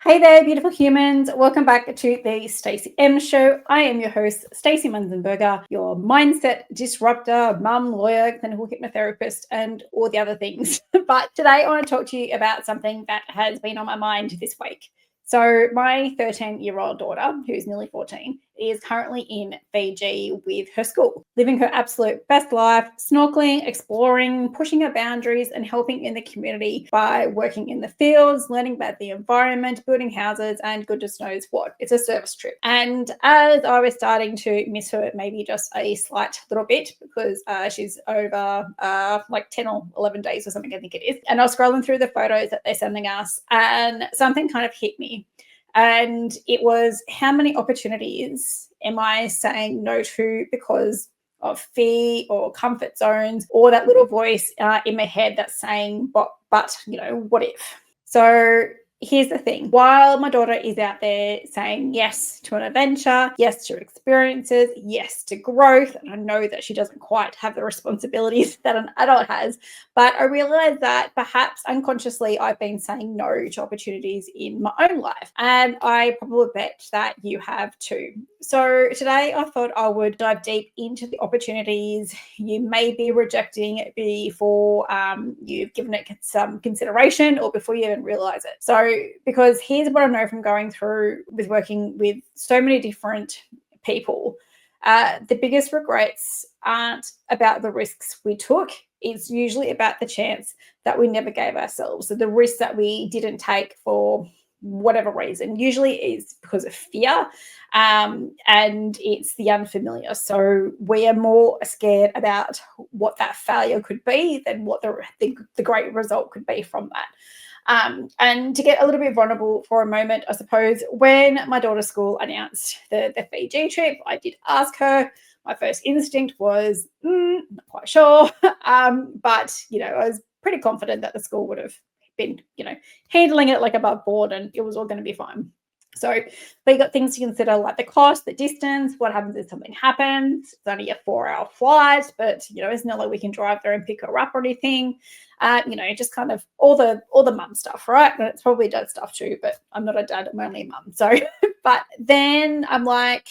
Hey there, beautiful humans. Welcome back to the StacyM Show. I am your host, Stacy Munzenberger, your mindset disruptor, mum, lawyer, clinical hypnotherapist, and all the other things. But today I want to talk to you about something that has been on my mind this week. So my 13-year-old daughter, who's nearly 14, is currently in Fiji with her school, living her absolute best life, snorkeling, exploring, pushing her boundaries, and helping in the community by working in the fields, learning about the environment, building houses, and goodness knows what. It's a service trip. And as I was starting to miss her maybe just a slight little bit, because she's over like 10 or 11 days or something, I think it is. And I was scrolling through the photos that they're sending us, and something kind of hit me. And it was, how many opportunities am I saying no to because of fear or comfort zones, or that little voice in my head that's saying, but what if? So here's the thing. While my daughter is out there saying yes to an adventure, yes to experiences, yes to growth, and I know that she doesn't quite have the responsibilities that an adult has, but I realize that perhaps unconsciously I've been saying no to opportunities in my own life. And I probably bet that you have too. So today I thought I would dive deep into the opportunities you may be rejecting before you've given it some consideration or before you even realize it. So because here's what I know from going through with working with so many different people. The biggest regrets aren't about the risks we took. It's usually about the chance that we never gave ourselves. So the risk that we didn't take for whatever reason, usually is because of fear, and it's the unfamiliar. So we are more scared about what that failure could be than what the great result could be from that. And to get a little bit vulnerable for a moment, I suppose, when my daughter's school announced the Fiji trip, I did ask her. My first instinct was, not quite sure. But, I was pretty confident that the school would have been, handling it like above board and it was all going to be fine. So we got things to consider, like the cost, the distance, what happens if something happens. It's only a 4-hour flight, but, it's not like we can drive there and pick her up or anything. Just kind of all the mum stuff, right? And it's probably dad stuff too, but I'm not a dad, I'm only a mum. So, but then I'm like,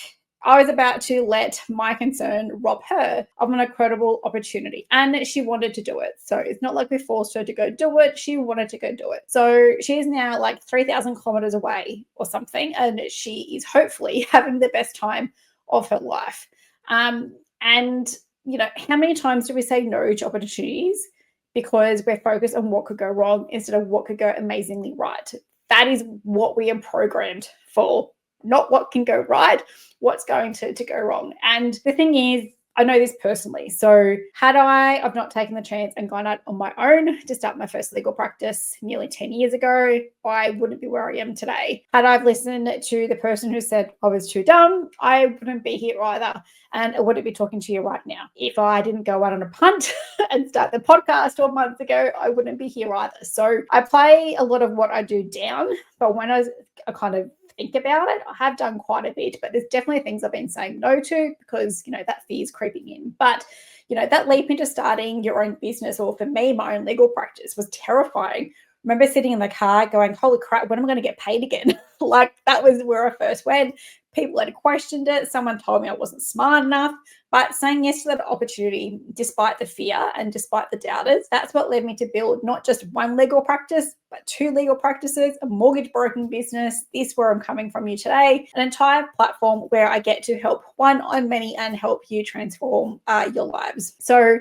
I was about to let my concern rob her of an incredible opportunity, and she wanted to do it. So it's not like we forced her to go do it. She wanted to go do it. So she's now like 3,000 kilometers away or something, and she is hopefully having the best time of her life. How many times do we say no to opportunities because we're focused on what could go wrong instead of what could go amazingly right? That is what we are programmed for. Not what can go right, what's going to go wrong. And the thing is, I know this personally. So had I've not taken the chance and gone out on my own to start my first legal practice nearly 10 years ago, I wouldn't be where I am today. Had I listened to the person who said I was too dumb, I wouldn't be here either. And I wouldn't be talking to you right now. If I didn't go out on a punt and start the podcast 12 months ago, I wouldn't be here either. So I play a lot of what I do down, but when I kind of think about it, I have done quite a bit, but there's definitely things I've been saying no to because, that fear is creeping in. But, that leap into starting your own business, or for me, my own legal practice, was terrifying. I remember sitting in the car going, holy crap, when am I going to get paid again? Like, that was where I first went. People had questioned it. Someone told me I wasn't smart enough. But saying yes to that opportunity, despite the fear and despite the doubters, that's what led me to build not just one legal practice, but 2 legal practices, a mortgage broking business, this where I'm coming from you today, an entire platform where I get to help one on many and help you transform your lives. So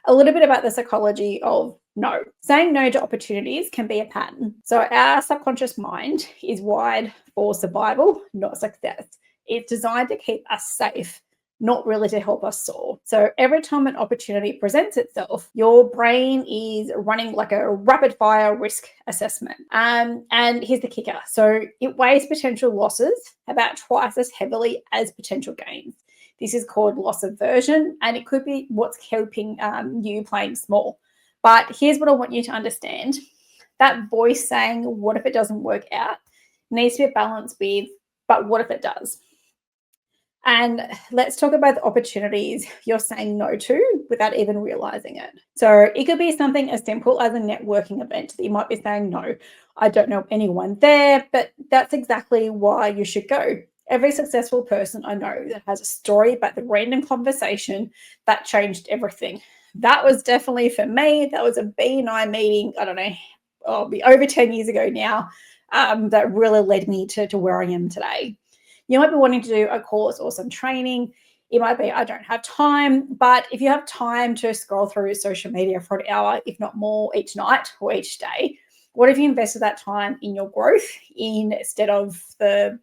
a little bit about the psychology of no. Saying no to opportunities can be a pattern. So our subconscious mind is wired for survival, not success. It's designed to keep us safe, not really to help us soar. So every time an opportunity presents itself, your brain is running like a rapid fire risk assessment. And here's the kicker. So it weighs potential losses about twice as heavily as potential gains. This is called loss aversion, and it could be what's helping you playing small. But here's what I want you to understand. That voice saying, what if it doesn't work out, needs to be balanced with, but what if it does? And let's talk about the opportunities you're saying no to without even realizing it. So it could be something as simple as a networking event that you might be saying, no, I don't know anyone there, but that's exactly why you should go. Every successful person I know that has a story about the random conversation that changed everything. That was definitely for me. That was a B&I meeting, I don't know, it'll be over 10 years ago now, that really led me to where I am today. You might be wanting to do a course or some training. It might be, I don't have time, but if you have time to scroll through social media for an hour, if not more, each night or each day, what if you invested that time in your growth instead of the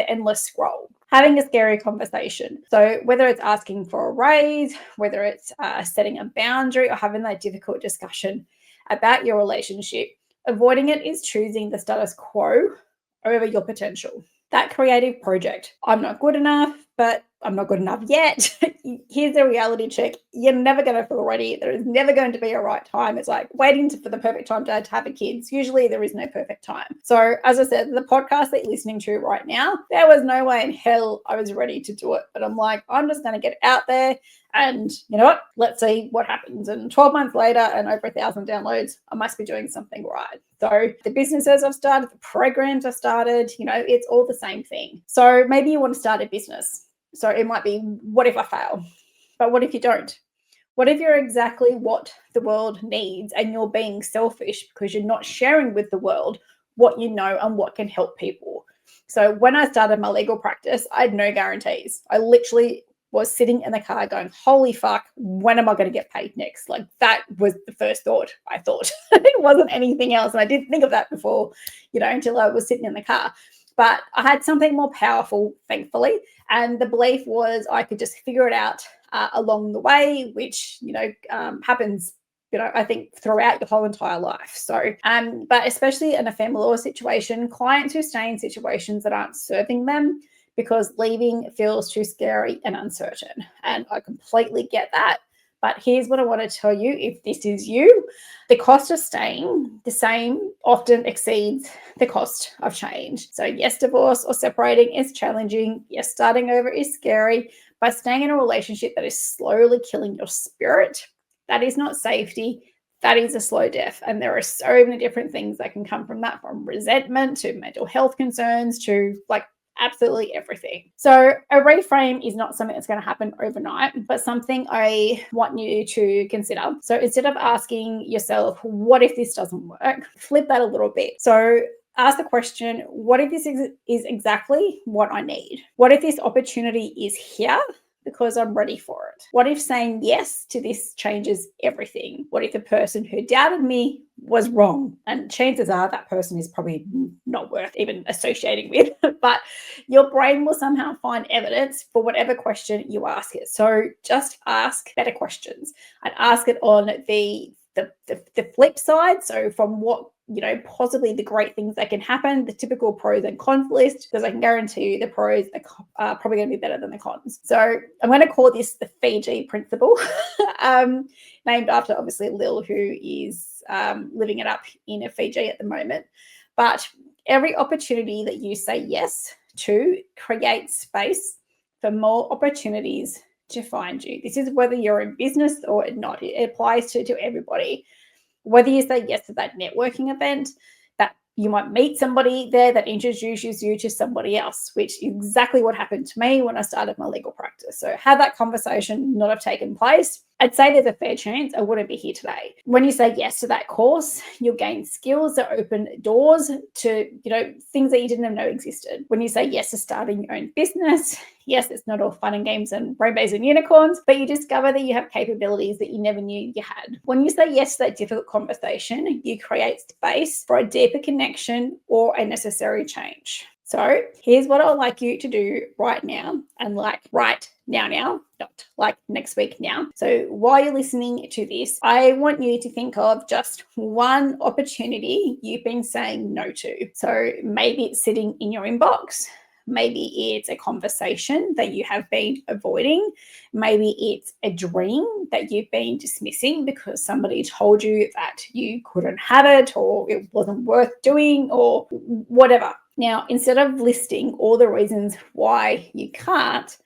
endless scroll? Having a scary conversation. So whether it's asking for a raise, whether it's setting a boundary or having that difficult discussion about your relationship, avoiding it is choosing the status quo over your potential. That creative project. I'm not good enough, but I'm not good enough yet. Here's a reality check. You're never going to feel ready. There is never going to be a right time. It's like waiting for the perfect time to have a kid. Usually there is no perfect time. So as I said, the podcast that you're listening to right now, there was no way in hell I was ready to do it. But I'm like, I'm just going to get out there and you know what? Let's see what happens. And 12 months later and over 1,000 downloads, I must be doing something right. So the businesses I've started, the programs I've started, it's all the same thing. So maybe you want to start a business. So it might be, what if I fail? But what if you don't? What if you're exactly what the world needs and you're being selfish because you're not sharing with the world what you know and what can help people? So when I started my legal practice, I had no guarantees. I literally was sitting in the car going, holy fuck, when am I going to get paid next? Like that was the first thought I thought. It wasn't anything else. And I didn't think of that before, until I was sitting in the car. But I had something more powerful, thankfully. And the belief was I could just figure it out along the way, which, happens, I think throughout your whole entire life. So, but especially in a family law situation, clients who stay in situations that aren't serving them because leaving feels too scary and uncertain. And I completely get that. But here's what I want to tell you. If this is you, the cost of staying the same often exceeds the cost of change. So yes, divorce or separating is challenging. Yes, starting over is scary. But staying in a relationship that is slowly killing your spirit, that is not safety. That is a slow death. And there are so many different things that can come from that, from resentment to mental health concerns to absolutely everything. So a reframe is not something that's going to happen overnight, but something I want you to consider. So instead of asking yourself, what if this doesn't work? Flip that a little bit. So ask the question, what if this is exactly what I need? What if this opportunity is here because I'm ready for it? What if saying yes to this changes everything? What if the person who doubted me was wrong? And chances are that person is probably not worth even associating with, but your brain will somehow find evidence for whatever question you ask it. So just ask better questions and ask it on the flip side. So from what, possibly the great things that can happen, the typical pros and cons list, because I can guarantee you the pros are probably going to be better than the cons. So I'm going to call this the Fiji principle, named after obviously Lil, who is living it up in Fiji at the moment. But every opportunity that you say yes to creates space for more opportunities to find you. This is whether you're in business or not. It applies to everybody. Whether you say yes to that networking event, that you might meet somebody there that introduces you to somebody else, which is exactly what happened to me when I started my legal practice. So had that conversation not have taken place, I'd say there's a fair chance I wouldn't be here today. When you say yes to that course, you'll gain skills that open doors to, things that you didn't even know existed. When you say yes to starting your own business, yes, it's not all fun and games and rainbows and unicorns, but you discover that you have capabilities that you never knew you had. When you say yes to that difficult conversation, you create space for a deeper connection or a necessary change. So here's what I'd like you to do right now, and right now, not like next week now. So while you're listening to this, I want you to think of just one opportunity you've been saying no to. So maybe it's sitting in your inbox. Maybe it's a conversation that you have been avoiding. Maybe it's a dream that you've been dismissing because somebody told you that you couldn't have it or it wasn't worth doing or whatever. Now, instead of listing all the reasons why you can't,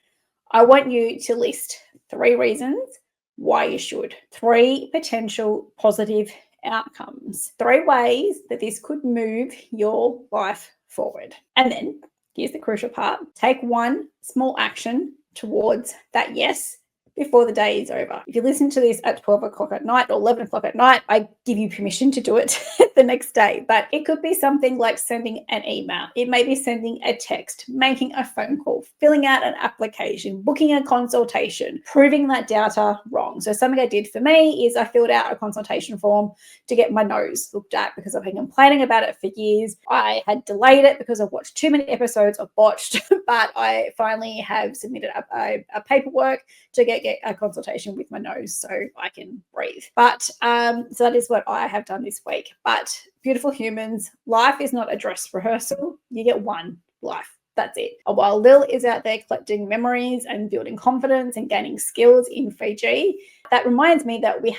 I want you to list 3 reasons why you should, 3 potential positive outcomes, 3 ways that this could move your life forward. And then here's the crucial part: take one small action towards that yes before the day is over. If you listen to this at 12 o'clock at night or 11 o'clock at night, I give you permission to do it the next day. But it could be something like sending an email. It may be sending a text, making a phone call, filling out an application, booking a consultation, proving that doubter wrong. So something I did for me is I filled out a consultation form to get my nose looked at because I've been complaining about it for years. I had delayed it because I've watched too many episodes of Botched, but I finally have submitted a paperwork to get a consultation with my nose so I can breathe. But so that is what I have done this week. But beautiful humans, life is not a dress rehearsal. You get one life. That's it. While Lil is out there collecting memories and building confidence and gaining skills in Fiji, that reminds me that we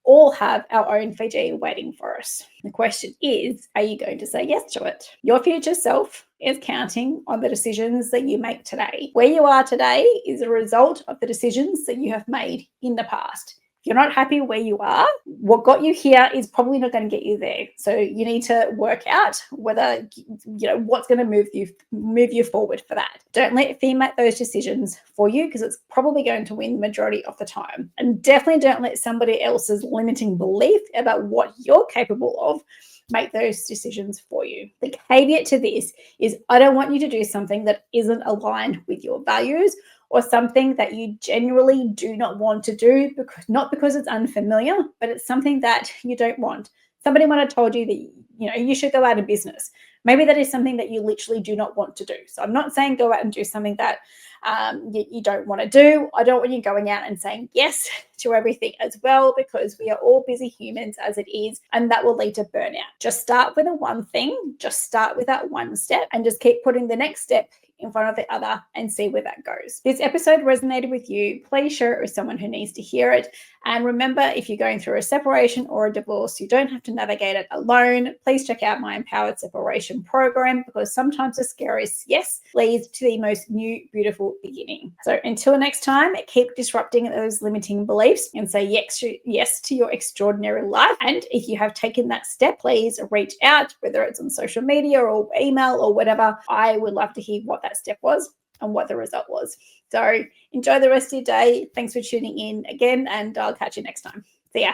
all have our own Fiji waiting for us. The question is, are you going to say yes to it? Your future self is counting on the decisions that you make today. Where you are today is a result of the decisions that you have made in the past. If you're not happy where you are, what got you here is probably not going to get you there. So you need to work out whether, what's going to move you forward for that. Don't let fear make those decisions for you, because it's probably going to win the majority of the time. And definitely don't let somebody else's limiting belief about what you're capable of make those decisions for you. The caveat to this is I don't want you to do something that isn't aligned with your values, or something that you genuinely do not want to do, not because it's unfamiliar, but it's something that you don't want. Somebody might have told you that you should go out of business. Maybe that is something that you literally do not want to do. So I'm not saying go out and do something that you don't want to do. I don't want you going out and saying yes to everything as well, because we are all busy humans as it is, and that will lead to burnout. Just start with one thing, just start with that one step, and just keep putting the next step in front of the other and see where that goes. This episode resonated with you, please share it with someone who needs to hear it. And remember, if you're going through a separation or a divorce, you don't have to navigate it alone. Please check out my Empowered Separation program, because sometimes the scariest yes leads to the most new, beautiful beginning. So until next time, keep disrupting those limiting beliefs and say yes to your extraordinary life. And if you have taken that step, please reach out, whether it's on social media or email or whatever. I would love to hear what that step was and what the result was. So enjoy the rest of your day. Thanks for tuning in again, and I'll catch you next time. See ya.